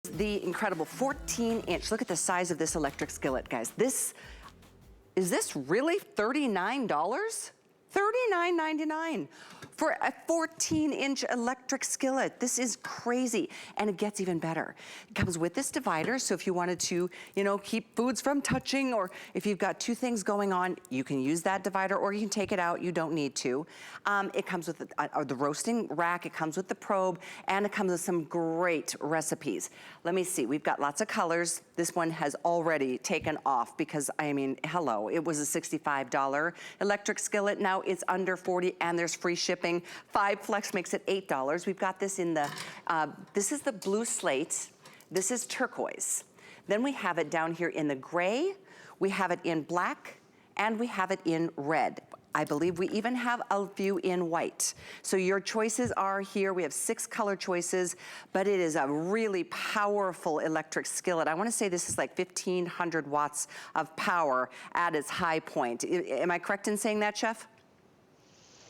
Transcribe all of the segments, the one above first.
The incredible 14-inch. Look at the size of this electric skillet, guys. Is this really $39? $39.99 for a 14-inch electric skillet. This is crazy, and it gets even better. It comes with this divider, so if you wanted to, you know, keep foods from touching, or if you've got two things going on, you can use that divider, or you can take it out, you don't need to. It comes with the roasting rack, it comes with the probe, and it comes with some great recipes. Let me see, we've got lots of colors. This one has already taken off because, I mean, hello, it was a $65 electric skillet. Now it's under 40 and there's free shipping. 5 flex makes it $8. We've got this in the, this is the blue slate. This is turquoise. Then we have it down here in the gray. We have it in black and we have it in red. I believe we even have a few in white. So your choices are here. We have 6 color choices, but it is a really powerful electric skillet. I wanna say this is like 1,500 watts of power at its high point. Am I correct in saying that, Chef?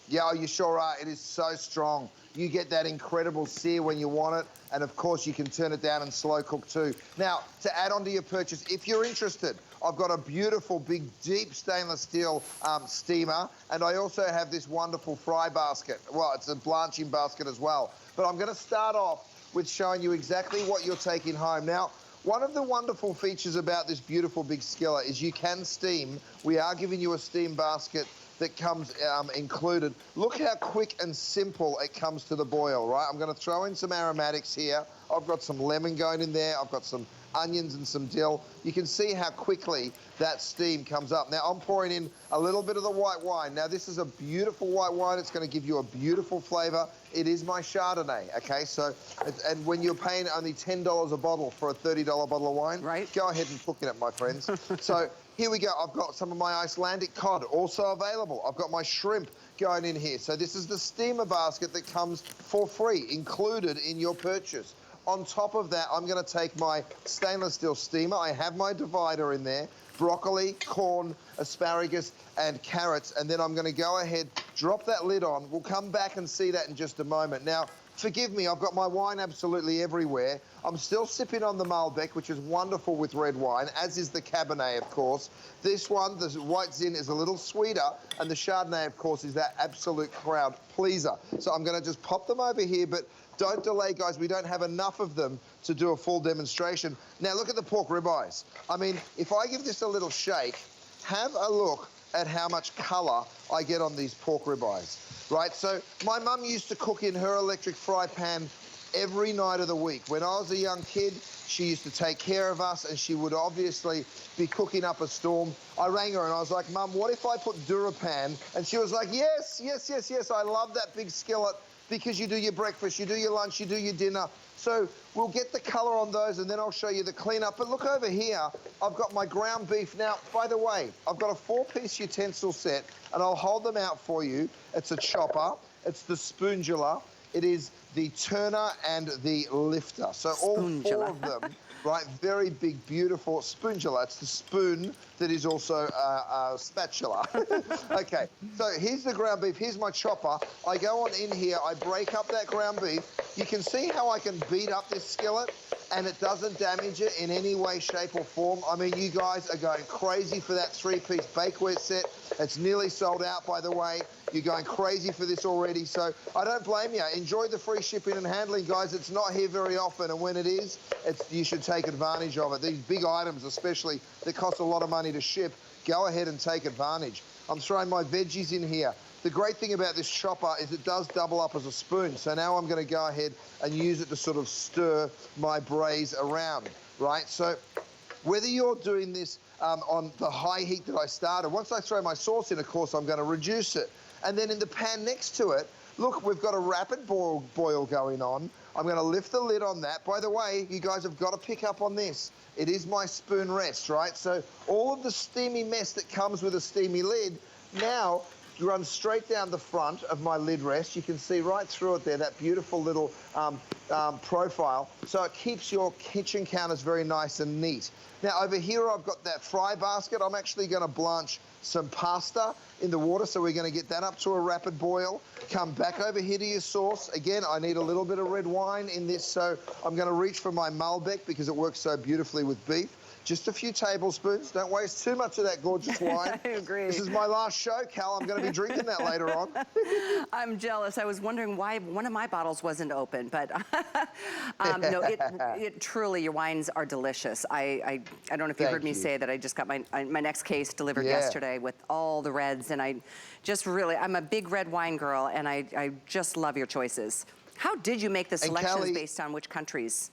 Yeah, you sure are. It is so strong. You get that incredible sear when you want it, and of course you can turn it down and slow cook too. Now, to add on to your purchase, if you're interested, I've got a beautiful, big, deep stainless steel steamer, and I also have this wonderful fry basket. Well, it's a blanching basket as well. But I'm gonna start off with showing you exactly what you're taking home. Now, one of the wonderful features about this beautiful big skillet is you can steam. We are giving you a steam basket that comes included. Look how quick and simple it comes to the boil, right? I'm gonna throw in some aromatics here. I've got some lemon going in there. I've got some onions and some dill. You can see how quickly that steam comes up. Now I'm pouring in a little bit of the white wine. Now this is a beautiful white wine. It's gonna give you a beautiful flavor. It is my Chardonnay, okay? So, and when you're paying only $10 a bottle for a $30 bottle of wine, right, go ahead and cook it, my friends. So here we go. I've got some of my Icelandic cod also available. I've got my shrimp going in here. So this is the steamer basket that comes for free, included in your purchase. On top of that, I'm gonna take my stainless steel steamer. I have my divider in there, broccoli, corn, asparagus, and carrots, and then I'm gonna go ahead, drop that lid on. We'll come back and see that in just a moment. Now, forgive me, I've got my wine absolutely everywhere. I'm still sipping on the Malbec, which is wonderful with red wine, as is the Cabernet, of course. This one, the white Zin, is a little sweeter, and the Chardonnay, of course, is that absolute crowd pleaser. So I'm gonna just pop them over here, but don't delay, guys. We don't have enough of them to do a full demonstration. Now, look at the pork ribeyes. I mean, if I give this a little shake, have a look at how much color I get on these pork ribeyes, right? So my mum used to cook in her electric fry pan every night of the week. When I was a young kid, she used to take care of us, and she would obviously be cooking up a storm. I rang her and I was like, Mum, what if I put DuraPan? And she was like, yes, yes, yes, yes, I love that big skillet, because you do your breakfast, you do your lunch, you do your dinner. So we'll get the color on those, and then I'll show you the cleanup. But look over here, I've got my ground beef. Now, by the way, I've got a 4-piece utensil set, and I'll hold them out for you. It's a chopper, it's the spoongula, it is the turner and the lifter. So all 4 of them, right, very big, beautiful spoongula. It's the spoon that is also a spatula. Okay, so here's the ground beef. Here's my chopper. I go on in here. I break up that ground beef. You can see how I can beat up this skillet, and it doesn't damage it in any way, shape, or form. I mean, you guys are going crazy for that 3-piece bakeware set. It's nearly sold out, by the way. You're going crazy for this already, so I don't blame you. Enjoy the free shipping and handling, guys. It's not here very often, and when it is, you should take advantage of it. These big items, especially, that cost a lot of money to ship, go ahead and take advantage. I'm throwing my veggies in here. The great thing about this chopper is it does double up as a spoon, so now I'm going to go ahead and use it to sort of stir my braise around, right? So whether you're doing this on the high heat that I started, once I throw my sauce in, of course, I'm going to reduce it. And then in the pan next to it, look, we've got a rapid boil going on. I'm going to lift the lid on that. By the way, you guys have got to pick up on this. It is my spoon rest, right? So all of the steamy mess that comes with a steamy lid now runs straight down the front of my lid rest. You can see right through it there, that beautiful little profile, so it keeps your kitchen counters very nice and neat. Now over here I've got that fry basket. I'm actually going to blanch some pasta in the water, so we're going to get that up to a rapid boil. Come back over here to your sauce. Again, I need a little bit of red wine in this, so I'm going to reach for my Malbec because it works so beautifully with beef. Just a few tablespoons. Don't waste too much of that gorgeous wine. I agree. This is my last show, Cal. I'm going to be drinking that later on. I'm jealous. I was wondering why one of my bottles wasn't open, but no, it truly, your wines are delicious. I don't know if you heard me say that I just got my next case delivered yesterday with all the reds, and I just really, I'm a big red wine girl, and I just love your choices. How did you make the selections Callie, based on which countries?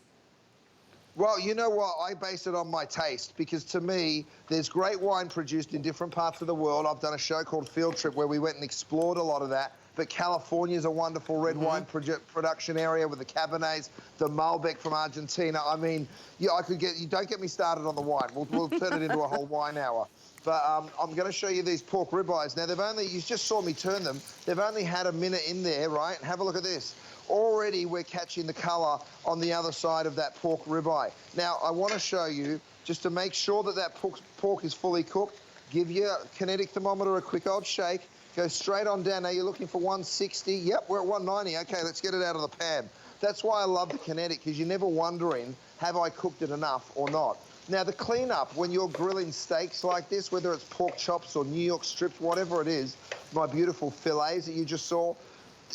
Well, you know what? I base it on my taste because to me, there's great wine produced in different parts of the world. I've done a show called Field Trip where we went and explored a lot of that. But California is a wonderful red wine production area with the Cabernets, the Malbec from Argentina. I mean, yeah, I could get you. Don't get me started on the wine. We'll turn it into a whole wine hour. But I'm going to show you these pork ribeyes. Now, you just saw me turn them. They've only had a minute in there, right? Have a look at this. Already we're catching the colour on the other side of that pork ribeye. Now, I want to show you, just to make sure that that pork is fully cooked, give your kinetic thermometer a quick old shake, go straight on down. Now, you're looking for 160. Yep, we're at 190. Okay, let's get it out of the pan. That's why I love the kinetic, because you're never wondering, have I cooked it enough or not? Now, the cleanup, when you're grilling steaks like this, whether it's pork chops or New York strips, whatever it is, my beautiful fillets that you just saw,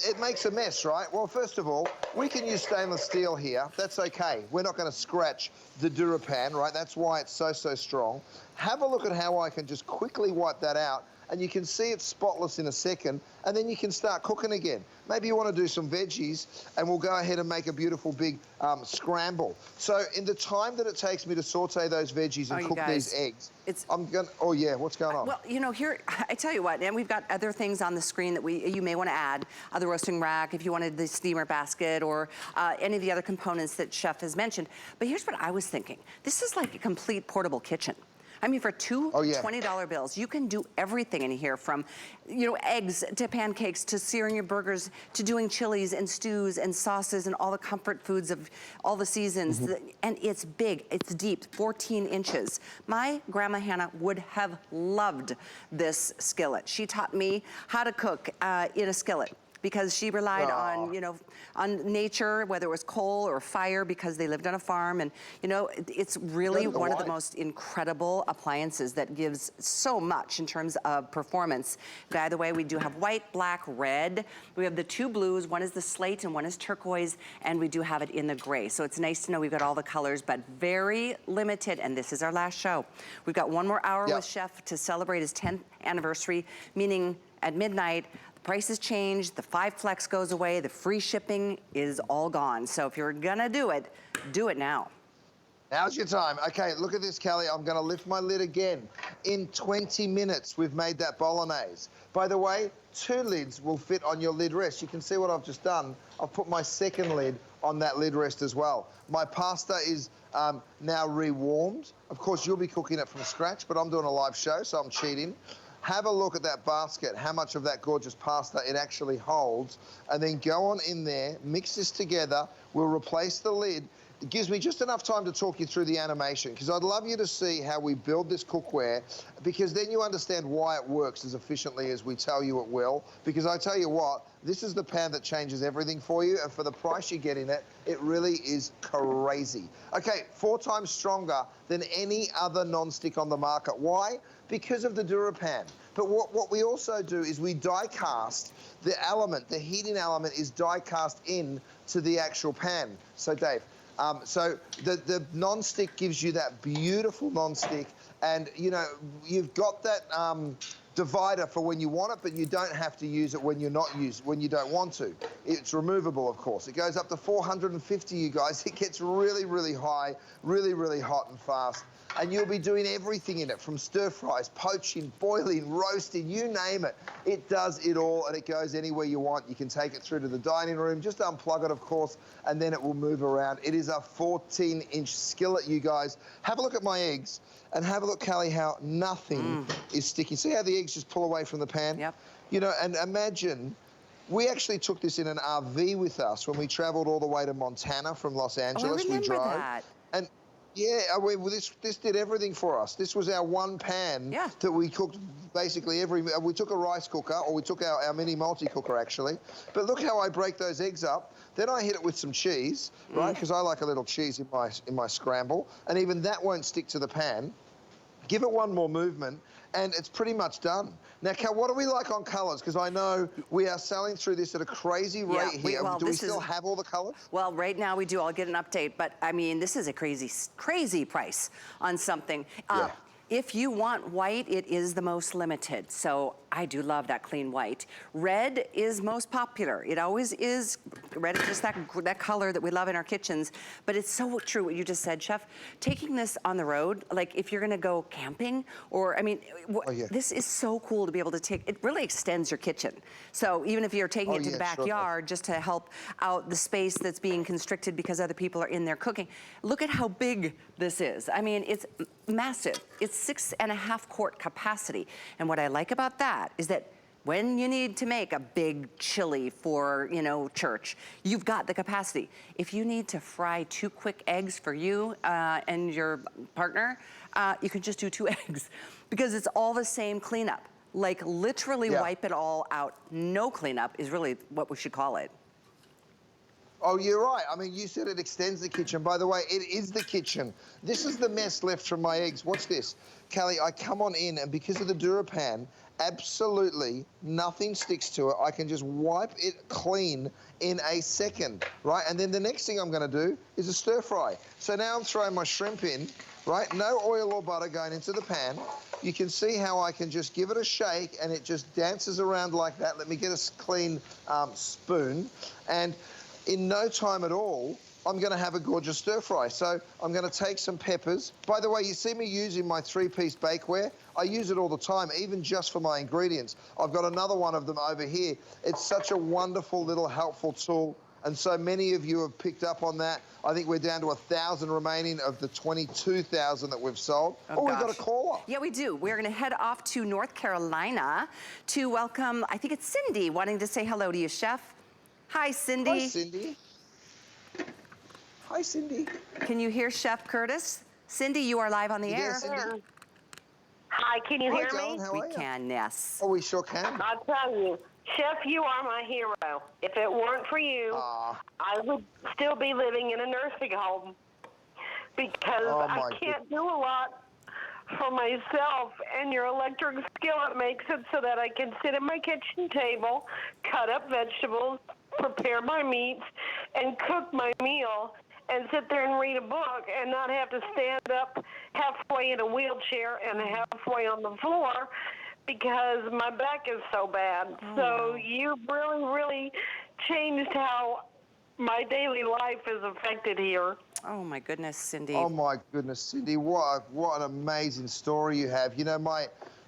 it makes a mess, right? Well, first of all, we can use stainless steel here. That's okay. We're not going to scratch the DuraPan, right? That's why it's so strong. Have a look at how I can just quickly wipe that out, and you can see it's spotless in a second, and then you can start cooking again. Maybe you want to do some veggies, and we'll go ahead and make a beautiful big scramble. So in the time that it takes me to saute those veggies and cook these eggs, oh yeah, what's going on? Well, you know, here, I tell you what, and we've got other things on the screen that you may want to add. The roasting rack, if you wanted the steamer basket, or any of the other components that Chef has mentioned. But here's what I was thinking. This is like a complete portable kitchen. I mean, for two $20 bills, you can do everything in here, from, you know, eggs to pancakes to searing your burgers to doing chilies and stews and sauces and all the comfort foods of all the seasons. And it's big, it's deep, 14 inches. My grandma Hannah would have loved this skillet. She taught me how to cook in a skillet, because she relied on, you know, on nature, whether it was coal or fire, because they lived on a farm. And, you know, it's really one of the most incredible appliances that gives so much in terms of performance. By the way, we do have white, black, red. We have the two blues. One is the slate and one is turquoise, and we do have it in the gray. So it's nice to know we've got all the colors, but very limited, and this is our last show. We've got one more hour with Chef to celebrate his 10th anniversary, meaning at midnight, prices change, the 5 flex goes away, the free shipping is all gone. So if you're gonna do it now. Now's your time. Okay, look at this, Callie. I'm gonna lift my lid again. In 20 minutes, we've made that bolognese. By the way, 2 lids will fit on your lid rest. You can see what I've just done. I've put my second lid on that lid rest as well. My pasta is now re-warmed. Of course, you'll be cooking it from scratch, but I'm doing a live show, so I'm cheating. Have a look at that basket, how much of that gorgeous pasta it actually holds, and then go on in there, mix this together. We'll replace the lid. It gives me just enough time to talk you through the animation, because I'd love you to see how we build this cookware, because then you understand why it works as efficiently as we tell you it will. Because I tell you what, this is the pan that changes everything for you, and for the price you get in it, it really is crazy. Okay, 4 times stronger than any other non-stick on the market. Why? Because of the DuraPan. But what we also do is we die cast the element, the heating element is die cast in to the actual pan. So Dave, so the non-stick gives you that beautiful non-stick, and you know, you've got that divider for when you want it, but you don't have to use it when you don't want to. It's removable, of course. It goes up to 450, you guys. It gets really high, really hot and fast. And you'll be doing everything in it, from stir fries, poaching, boiling, roasting, you name it. It does it all, and it goes anywhere you want. You can take it through to the dining room, just unplug it, of course, and then it will move around. It is a 14-inch skillet, you guys. Have a look at my eggs, and have a look, Callie, how nothing is sticky. See how the eggs just pull away from the pan? Yep. You know, and imagine We actually took this in an RV with us when we traveled all the way to Montana from Los Angeles. I remember we drove. that. And yeah, this did everything for us. This was our one pan that we cooked basically we took a rice cooker, or we took our mini multi-cooker actually. But look how I break those eggs up. Then I hit it with some cheese, right? Because I like a little cheese in my scramble. And even that won't stick to the pan. Give it one more movement, and it's pretty much done. Now, Cal, what do we like on colours? Because I know we are selling through this at a crazy rate here. Do we still have all the colours? Well, right now we do. I'll get an update, but I mean, this is a crazy price on something. If you want white, it is the most limited. So I do love that clean white. Red is most popular. It always is. Red is just that color that we love in our kitchens. But it's so true what you just said, Chef. Taking this on the road, like if you're gonna go camping, or I mean, this is so cool to be able to take. It really extends your kitchen. So even if you're taking it to the backyard just to help out the space that's being constricted because other people are in there cooking, look at how big this is. I mean, it's massive. It's 6.5 quart capacity. And what I like about that is that when you need to make a big chili for, you know, church, you've got the capacity. If you need to fry 2 quick eggs for you and your partner, you can just do 2 eggs because it's all the same cleanup. Like literally wipe it all out. No cleanup is really what we should call it. Oh, you're right. I mean, you said it extends the kitchen. By the way, it is the kitchen. This is the mess left from my eggs. Watch this. Callie, I come on in, and because of the DuraPan, absolutely nothing sticks to it. I can just wipe it clean in a second, right? And then the next thing I'm going to do is a stir fry. So now I'm throwing my shrimp in, right? No oil or butter going into the pan. You can see how I can just give it a shake, and it just dances around like that. Let me get a clean spoon. And in no time at all, I'm going to have a gorgeous stir fry. So I'm going to take some peppers. By the way, you see me using my 3-piece bakeware. I use it all the time, even just for my ingredients. I've got another one of them over here. It's such a wonderful little helpful tool. And so many of you have picked up on that. I think we're down to 1,000 remaining of the 22,000 that we've sold. Oh, we've got a caller. Yeah, we do. We're going to head off to North Carolina to welcome, I think it's Cindy, wanting to say hello to you, Chef. Hi, Cindy. Hi, Cindy. Hi, Cindy. Can you hear Chef Curtis? Cindy, you are live on the air. Cindy? Hi, can you hear darling, me? how are you? Can, yes. Oh, we sure can. I'll tell you, Chef, you are my hero. If it weren't for you, I would still be living in a nursing home because I can't do a lot for myself, and your electric skillet makes it so that I can sit at my kitchen table, cut up vegetables, prepare my meats, and cook my meal, and sit there and read a book and not have to stand up halfway in a wheelchair and halfway on the floor because my back is so bad. So you really, really changed how my daily life is affected here. Oh my goodness, Cindy. Oh my goodness, Cindy, what an amazing story you have. You know,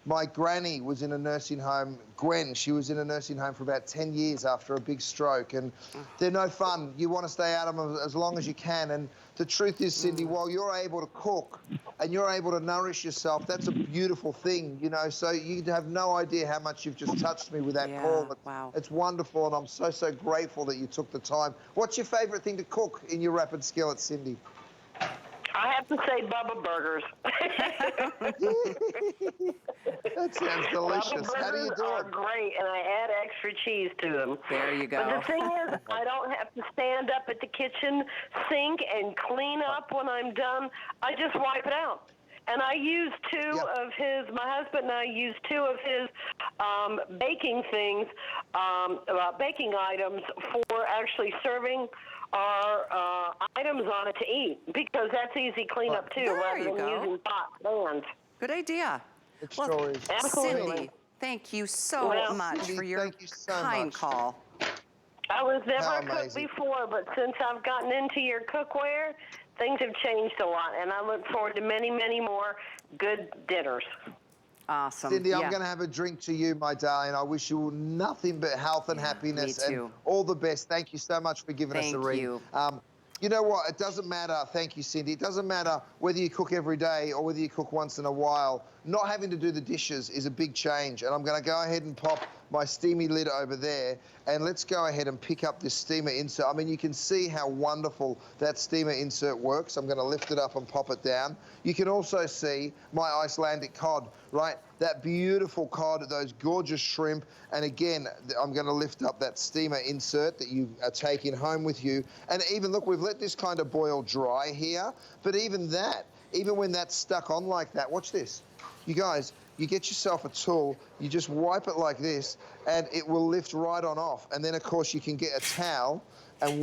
my granny was in a nursing home. Gwen, she was in a nursing home for about 10 years after a big stroke, and they're no fun. You want to stay out of them as long as you can. And the truth is, Cindy, while you're able to cook and you're able to nourish yourself, that's a beautiful thing, you know. So you have no idea how much you've just touched me with that call. It's wonderful, and I'm so, so grateful that you took the time. What's your favorite thing to cook in your rapid skillet, Cindy? I have to say Bubba Burgers. That sounds delicious. Bubba How do you Burgers do are it? great, and I add extra cheese to them. There you go. But the thing is, I don't have to stand up at the kitchen sink and clean up when I'm done. I just wipe it out. And I use my husband and I use 2 of his baking things, baking items for actually serving our items on it to eat, because that's easy cleanup too, rather than using pot pans. Good idea. It sure is. Absolutely. Cindy, thank you so much for your kind call. I was never a cook before, but since I've gotten into your cookware, things have changed a lot, and I look forward to many, many more good dinners. Awesome. Cindy, I'm going to have a drink to you, my darling. I wish you nothing but health and happiness and all the best. Thank you so much for giving us a ring. You know what? It doesn't matter. Thank you, Cindy. It doesn't matter whether you cook every day or whether you cook once in a while. Not having to do the dishes is a big change, and I'm going to go ahead and pop my steamy lid over there, and let's go ahead and pick up this steamer insert. I mean, you can see how wonderful that steamer insert works. I'm going to lift it up and pop it down. You can also see my Icelandic cod, right? That beautiful cod, those gorgeous shrimp, and again, I'm going to lift up that steamer insert that you are taking home with you. And even, look, we've let this kind of boil dry here, but even that, even when that's stuck on like that, watch this. You guys, you get yourself a tool, you just wipe it like this, and it will lift right on off. And then, of course, you can get a towel and